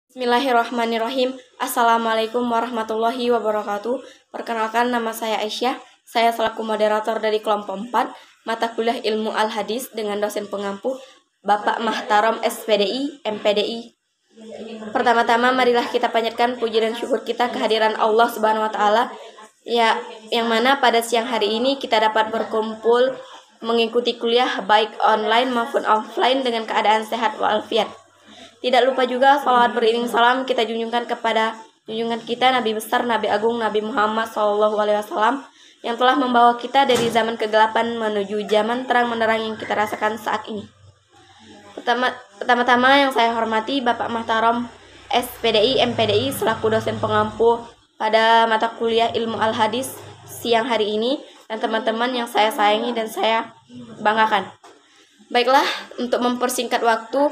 Bismillahirrahmanirrahim. Assalamualaikum warahmatullahi wabarakatuh. Perkenalkan, nama saya Aisyah. Saya selaku moderator dari kelompok 4 mata kuliah Ilmu Al-Hadis dengan dosen pengampu Bapak Mahtarom SPDI, MPDI. Pertama-tama marilah kita panjatkan puji dan syukur kita kehadiran Allah Subhanahu wa taala yang mana pada siang hari ini kita dapat berkumpul mengikuti kuliah baik online maupun offline dengan keadaan sehat walafiat. Tidak lupa juga salawat beriring salam kita junjungkan kepada junjungan kita Nabi besar, Nabi agung, Nabi Muhammad SAW yang telah membawa kita dari zaman kegelapan menuju zaman terang menerang yang kita rasakan saat ini. Pertama-tama yang saya hormati Bapak Mahtarom SPDI, MPDI selaku dosen pengampu pada mata kuliah Ilmu Al-Hadis siang hari ini dan teman-teman yang saya sayangi dan saya banggakan. Baiklah, untuk mempersingkat waktu,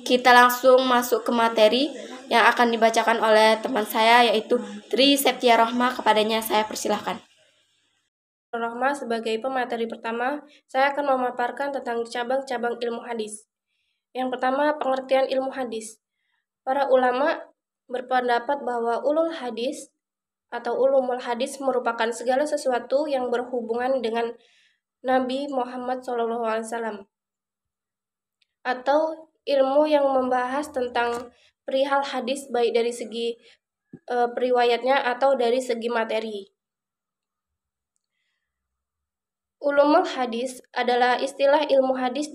kita langsung masuk ke materi yang akan dibacakan oleh teman saya yaitu Tri Septia Rohma. Kepadanya saya persilahkan. Rohma sebagai pemateri pertama, saya akan memaparkan tentang cabang-cabang ilmu hadis. Yang pertama, pengertian ilmu hadis. Para ulama berpendapat bahwa ulul hadis atau ulumul hadis merupakan segala sesuatu yang berhubungan dengan Nabi Muhammad SAW atau ilmu yang membahas tentang perihal hadis baik dari segi periwayatnya atau dari segi materi. Ulumul hadis adalah istilah ilmu hadis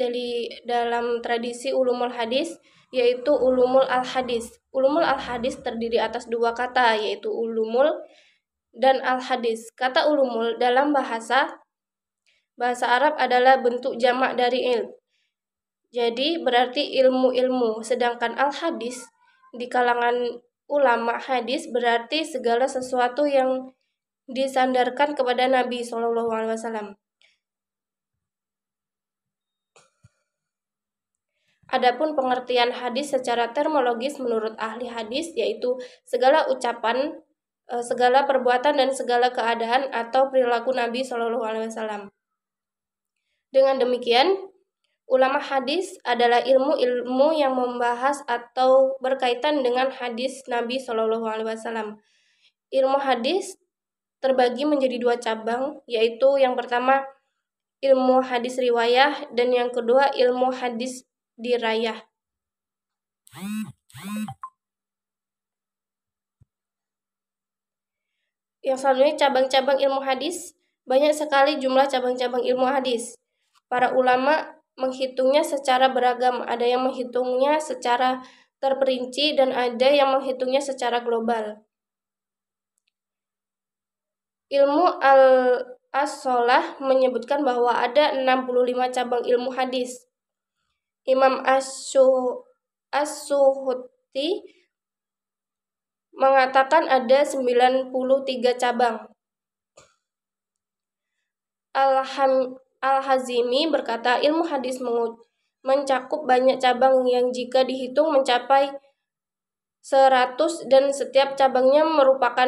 dalam tradisi ulumul hadis, yaitu ulumul al-hadis. Ulumul al-hadis terdiri atas dua kata, yaitu ulumul dan al-hadis. Kata ulumul dalam bahasa Arab adalah bentuk jamak dari ilm. Jadi berarti ilmu-ilmu, sedangkan al-hadis di kalangan ulama hadis berarti segala sesuatu yang disandarkan kepada Nabi SAW. Adapun pengertian hadis secara termologis menurut ahli hadis yaitu segala ucapan, segala perbuatan dan segala keadaan atau perilaku Nabi SAW. Dengan demikian, ulama hadis adalah ilmu-ilmu yang membahas atau berkaitan dengan hadis Nabi SAW. Ilmu hadis terbagi menjadi dua cabang, yaitu yang pertama ilmu hadis riwayah dan yang kedua ilmu hadis dirayah. Yang selanjutnya cabang-cabang ilmu hadis. Banyak sekali jumlah cabang-cabang ilmu hadis. Para ulama menghitungnya secara beragam, ada yang menghitungnya secara terperinci dan ada yang menghitungnya secara global. Ilmu As-Solah menyebutkan bahwa ada 65 cabang ilmu hadis. Imam As-Suhuti mengatakan ada 93 cabang. Al-Hazimi berkata ilmu hadis mencakup banyak cabang yang jika dihitung mencapai 100 dan setiap cabangnya merupakan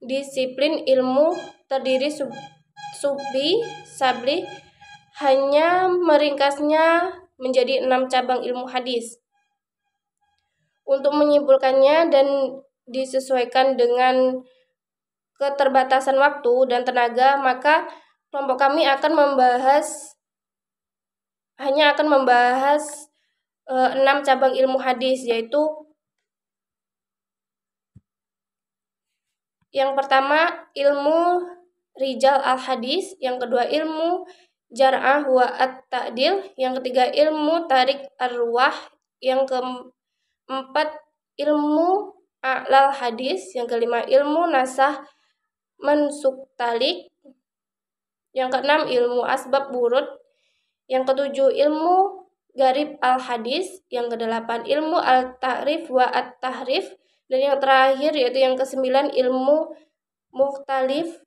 disiplin ilmu terdiri sabli, hanya meringkasnya menjadi 6 cabang ilmu hadis. Untuk menyimpulkannya dan disesuaikan dengan keterbatasan waktu dan tenaga, maka kelompok kami akan membahas 6 cabang ilmu hadis, yaitu yang pertama ilmu rijal al-hadis, yang kedua ilmu jar'ah wa at-ta'dil, yang ketiga ilmu tarik arwah, yang keempat ilmu a'lal hadis, yang kelima ilmu nasah mansuk talik, yang keenam ilmu asbab burud, yang ketujuh ilmu garib al-hadis, yang kedelapan ilmu al-ta'rif wa at-tahrif, dan yang terakhir yaitu yang kesembilan ilmu mukhtalif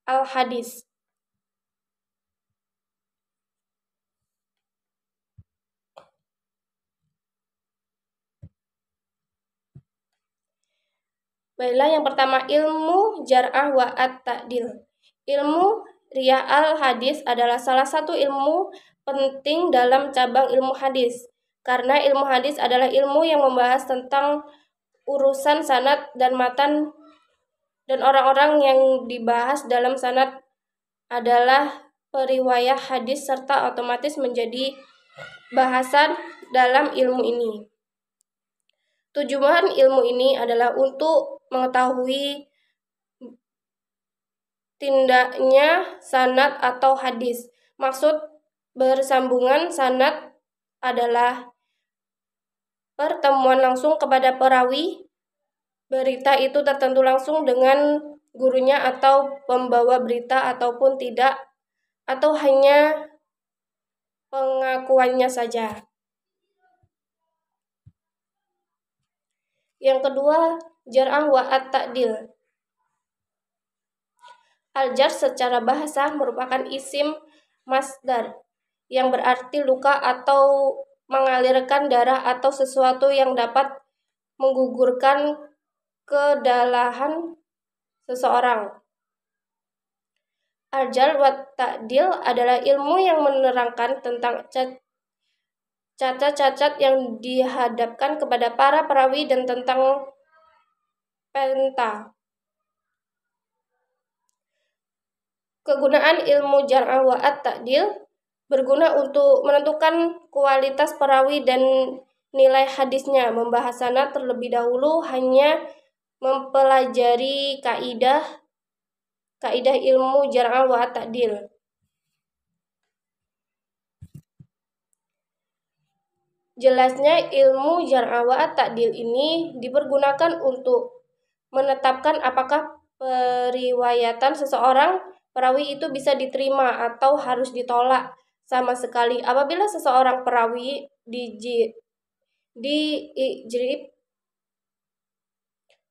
al-hadis. Baiklah, yang pertama ilmu jar'ah wa at-ta'dil. Ilmu riyah al-hadis adalah salah satu ilmu penting dalam cabang ilmu hadis karena ilmu hadis adalah ilmu yang membahas tentang urusan sanad dan matan, dan orang-orang yang dibahas dalam sanad adalah periwayat hadis serta otomatis menjadi bahasan dalam ilmu ini. Tujuan ilmu ini adalah untuk mengetahui tindaknya sanad atau hadis. Maksud bersambungan sanad adalah pertemuan langsung kepada perawi berita itu tertentu langsung dengan gurunya atau pembawa berita ataupun tidak, atau hanya pengakuannya saja. Yang kedua, jar'ah wa at-ta'dil. Al-jar secara bahasa merupakan isim masdar yang berarti luka atau mengalirkan darah atau sesuatu yang dapat menggugurkan kedalahan seseorang. Al-jar wa ta'dil adalah ilmu yang menerangkan tentang cacat-cacat yang dihadapkan kepada para perawi dan tentang penta. Kegunaan ilmu jar'ah wa at-ta'dil berguna untuk menentukan kualitas perawi dan nilai hadisnya. Membahas sanad terlebih dahulu hanya mempelajari kaidah ilmu jar'ah wa at-ta'dil. Jelasnya ilmu jar'ah wa at-ta'dil ini dipergunakan untuk menetapkan apakah periwayatan seseorang perawi itu bisa diterima atau harus ditolak sama sekali. Apabila seseorang perawi diijrib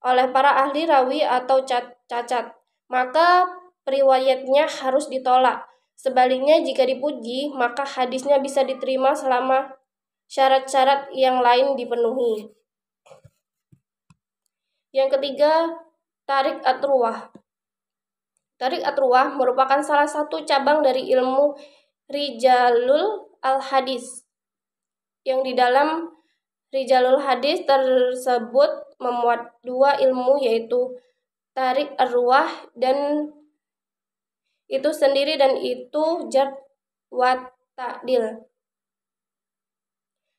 oleh para ahli rawi atau cacat, maka periwayatnya harus ditolak. Sebaliknya, jika dipuji, maka hadisnya bisa diterima selama syarat-syarat yang lain dipenuhi. Yang ketiga, tarik at-ruwah. Tarik at-ruwah merupakan salah satu cabang dari ilmu rijalul al-hadis, yang di dalam rijalul hadis tersebut memuat dua ilmu, yaitu tarik ar-ruwah dan itu sendiri dan itu jar wa ta'dil.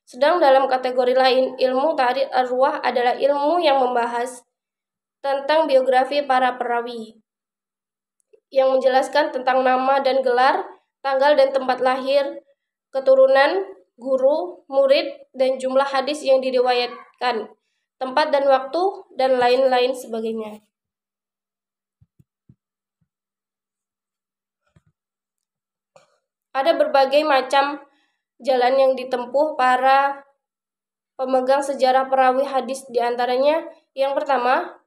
Sedang dalam kategori lain, ilmu tarik ar-ruwah adalah ilmu yang membahas tentang biografi para perawi, yang menjelaskan tentang nama dan gelar, tanggal dan tempat lahir, keturunan, guru, murid, dan jumlah hadis yang diriwayatkan, tempat dan waktu, dan lain-lain sebagainya. Ada berbagai macam jalan yang ditempuh para pemegang sejarah perawi hadis. Di antaranya, yang pertama,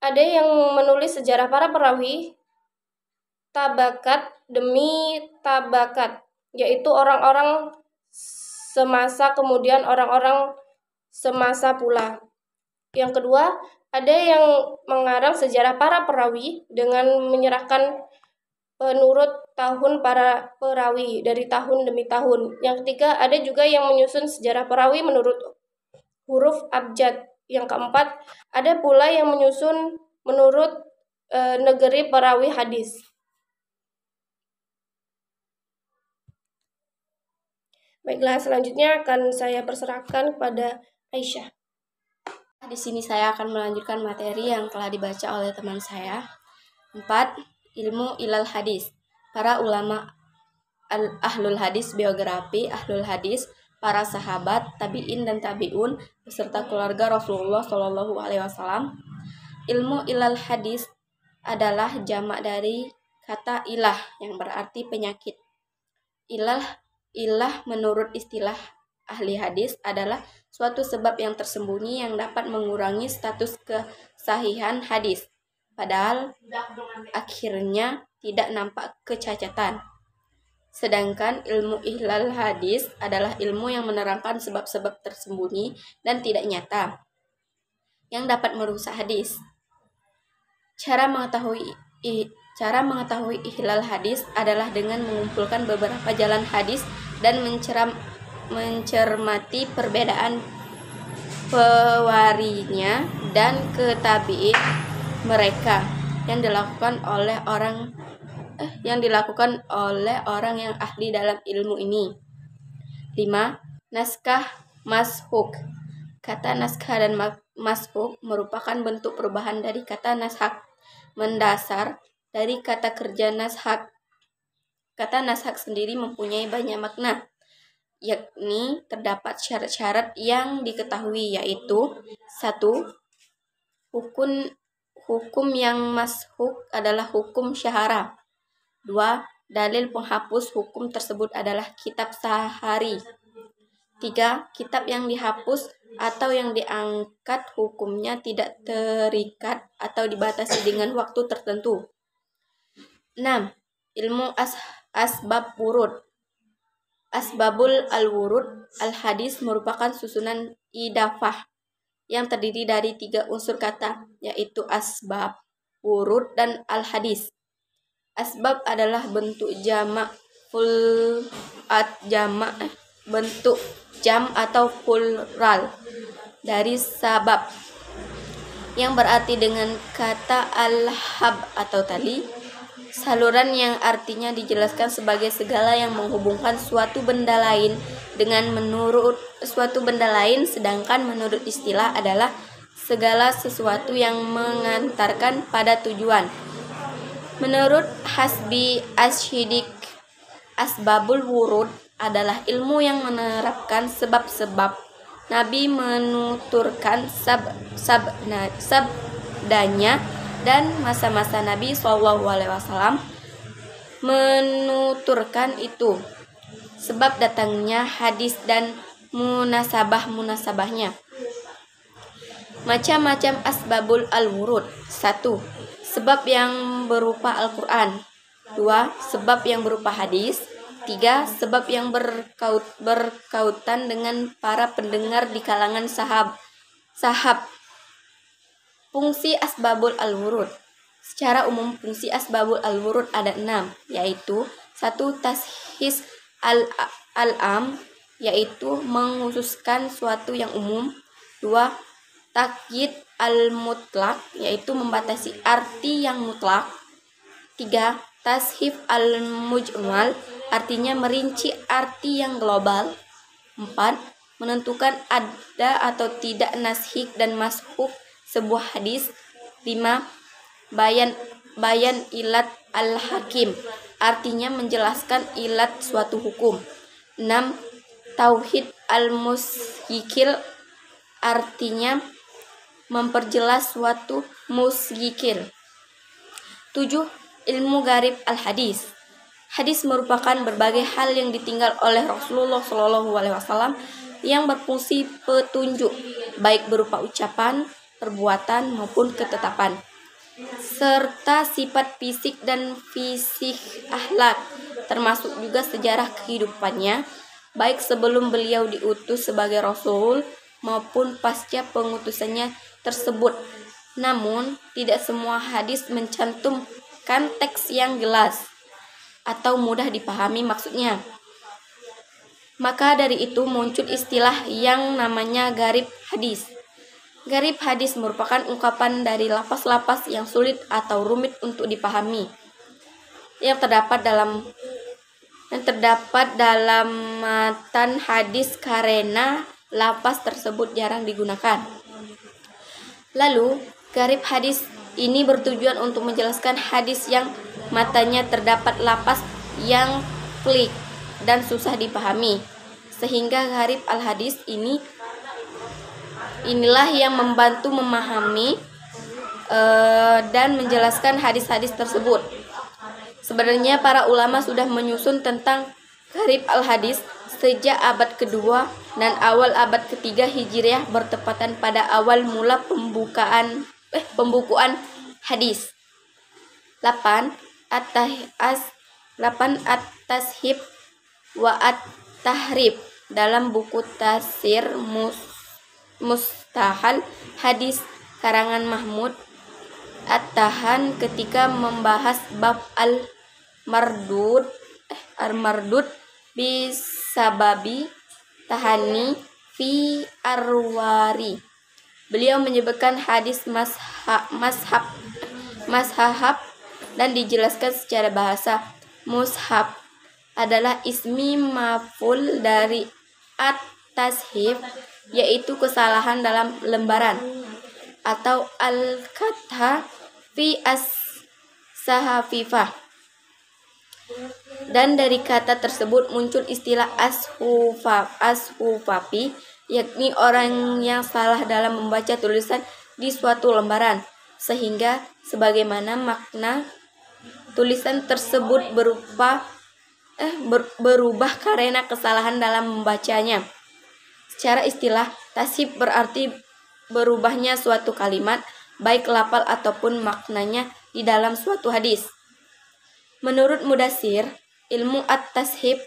ada yang menulis sejarah para perawi tabakat demi tabakat, yaitu orang-orang semasa kemudian orang-orang semasa pula. Yang kedua, ada yang mengarang sejarah para perawi dengan menyerahkan penurut tahun para perawi dari tahun demi tahun. Yang ketiga, ada juga yang menyusun sejarah perawi menurut huruf abjad. Yang keempat, ada pula yang menyusun menurut negeri perawi hadis. Baiklah, selanjutnya akan saya perserahkan kepada Aisyah. Di sini saya akan melanjutkan materi yang telah dibaca oleh teman saya. 4. Ilmu ilal hadis. Para ulama ahlul hadis, biografi ahlul hadis, para sahabat, tabi'in dan tabi'un beserta keluarga Rasulullah Shallallahu alaihi wasallam. Ilmu ilal hadis adalah jamak dari kata ilah yang berarti penyakit. Ilah menurut istilah ahli hadis adalah suatu sebab yang tersembunyi yang dapat mengurangi status kesahihan hadis, padahal akhirnya tidak nampak kecacatan. Sedangkan ilmu ilal hadis adalah ilmu yang menerangkan sebab-sebab tersembunyi dan tidak nyata yang dapat merusak hadis. Cara mengetahui ihlal hadis adalah dengan mengumpulkan beberapa jalan hadis dan mencermati perbedaan pewarinya dan ketabiin mereka yang dilakukan oleh orang yang ahli dalam ilmu ini. 5. Naskah mashuk. Kata naskah dan mashuk merupakan bentuk perubahan dari kata nashak mendasar dari kata kerja nashak. Kata nashak sendiri mempunyai banyak makna, yakni terdapat syarat-syarat yang diketahui, yaitu 1. Hukum yang mashuk adalah hukum syahara. 2. Dalil penghapus hukum tersebut adalah kitab sahari. 3. Kitab yang dihapus atau yang diangkat hukumnya tidak terikat atau dibatasi dengan waktu tertentu. 6. Ilmu asbab wurud. Asbabul al-wurud al-hadis merupakan susunan idafah yang terdiri dari 3 unsur kata, yaitu asbab, wurud, dan al-hadis. Asbab adalah bentuk bentuk jam atau plural dari sabab, yang berarti dengan kata al-hab atau tali, saluran yang artinya dijelaskan sebagai segala yang menghubungkan suatu benda lain dengan menurut suatu benda lain, sedangkan menurut istilah adalah segala sesuatu yang mengantarkan pada tujuan. Menurut Hasbi Asy-Syidik, asbabul wurud adalah ilmu yang menerapkan sebab-sebab. Nabi menuturkan sabdanya dan masa-masa Nabi SAW menuturkan itu. Sebab datangnya hadis dan munasabahnya. Macam-macam asbabul al-wurud. 1. Sebab yang berupa Al-Quran. 2. Sebab yang berupa hadis. 3. Sebab yang berkautan dengan para pendengar di kalangan sahab. Fungsi asbabul al-wurud. Secara umum fungsi asbabul al-wurud ada 6, yaitu 1. Tashis al-am, yaitu menghususkan suatu yang umum. 2. Takyid al-mutlak, yaitu membatasi arti yang mutlak. 3. Tashif al-mujmal, artinya merinci arti yang global. 4. Menentukan ada atau tidak nashik dan mashuk sebuah hadis. 5. Bayan ilat al-hakim, artinya menjelaskan ilat suatu hukum. 6. Tauhid al-musyikil, artinya memperjelas suatu musyikil. 7. Ilmu garib al-hadis. Hadis merupakan berbagai hal yang ditinggal oleh Rasulullah SAW yang berfungsi petunjuk, baik berupa ucapan, perbuatan, maupun ketetapan, serta sifat fisik dan fisik akhlak, termasuk juga sejarah kehidupannya, baik sebelum beliau diutus sebagai Rasul maupun pasca pengutusannya tersebut. Namun, tidak semua hadis mencantumkan teks yang jelas atau mudah dipahami maksudnya. Maka dari itu muncul istilah yang namanya garib hadis. Garib hadis merupakan ungkapan dari lapas-lapas yang sulit atau rumit untuk dipahami, yang terdapat dalam matan hadis karena lapas tersebut jarang digunakan. Lalu, garib hadis ini bertujuan untuk menjelaskan hadis yang matanya terdapat lapas yang pelik dan susah dipahami, sehingga garib al-hadis inilah yang membantu memahami dan menjelaskan hadis-hadis tersebut. Sebenarnya para ulama sudah menyusun tentang garib al-hadis sejak abad kedua dan awal abad ketiga Hijriah, bertepatan pada awal mula pembukuan hadis. 8. At-tashib wa at-tahrib. Dalam buku Tafsir Mustahal Hadis karangan Mahmud At-Tahan, ketika membahas bab al-mardud bisababi Tahani fi Arwari. Beliau menyebutkan hadis mashab dan dijelaskan secara bahasa. Mushaf adalah ismi maf'ul dari at-tashif, yaitu kesalahan dalam lembaran, atau al-katha fi as-sahafifah. Dan dari kata tersebut muncul istilah ashufafi, yakni orang yang salah dalam membaca tulisan di suatu lembaran, sehingga sebagaimana makna tulisan tersebut berubah karena kesalahan dalam membacanya. Secara istilah, tasib berarti berubahnya suatu kalimat, baik lafal ataupun maknanya di dalam suatu hadis. Menurut Mudassir, ilmu at-tashib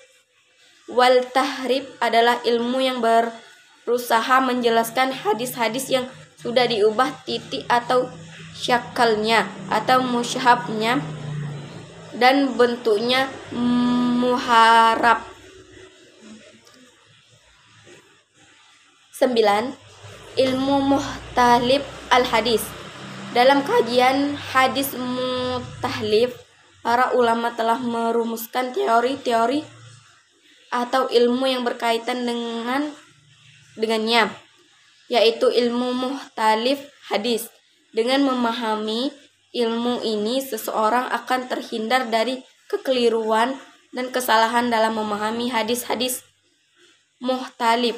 wal tahrib adalah ilmu yang berusaha menjelaskan hadis-hadis yang sudah diubah titik atau syakalnya atau musyahabnya dan bentuknya muharab. 9. Ilmu muhtalib al-hadis. Dalam kajian hadis mutahlif, para ulama telah merumuskan teori-teori atau ilmu yang berkaitan dengannya, yaitu ilmu muhtalif hadis. Dengan memahami ilmu ini, seseorang akan terhindar dari kekeliruan dan kesalahan dalam memahami hadis-hadis muhtalif.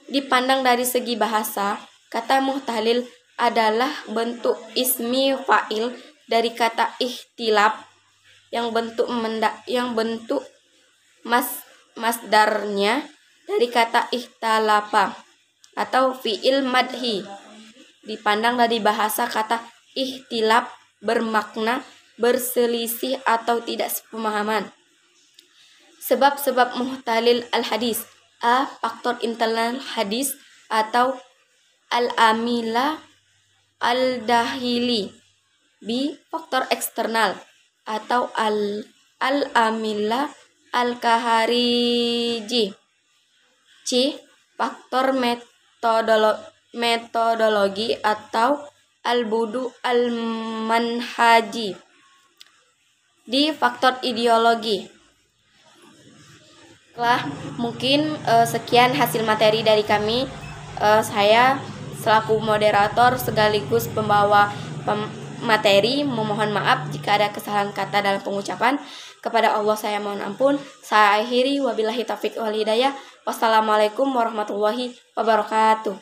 Dipandang dari segi bahasa, kata muhtalil adalah bentuk ismi fa'il dari kata ikhtilaf yang bentuk masdarnya dari kata ikhtalafa atau fi'il madhi. Dipandang dari bahasa, kata ikhtilaf bermakna berselisih atau tidak sepemahaman. Sebab-sebab muhtalil al-hadis: A. Faktor internal hadis atau al-amila al-dahili. B. Faktor eksternal atau al-amila al-kahariji. C. Faktor metodologi atau al-budu al-manhaji. D. Faktor ideologi. Mungkin sekian hasil materi dari kami. Saya selaku moderator sekaligus pembawa materi memohon maaf jika ada kesalahan kata dalam pengucapan. Kepada Allah saya mohon ampun. Saya akhiri, wabillahi taufiq wal hidayah. Wassalamualaikum warahmatullahi wabarakatuh.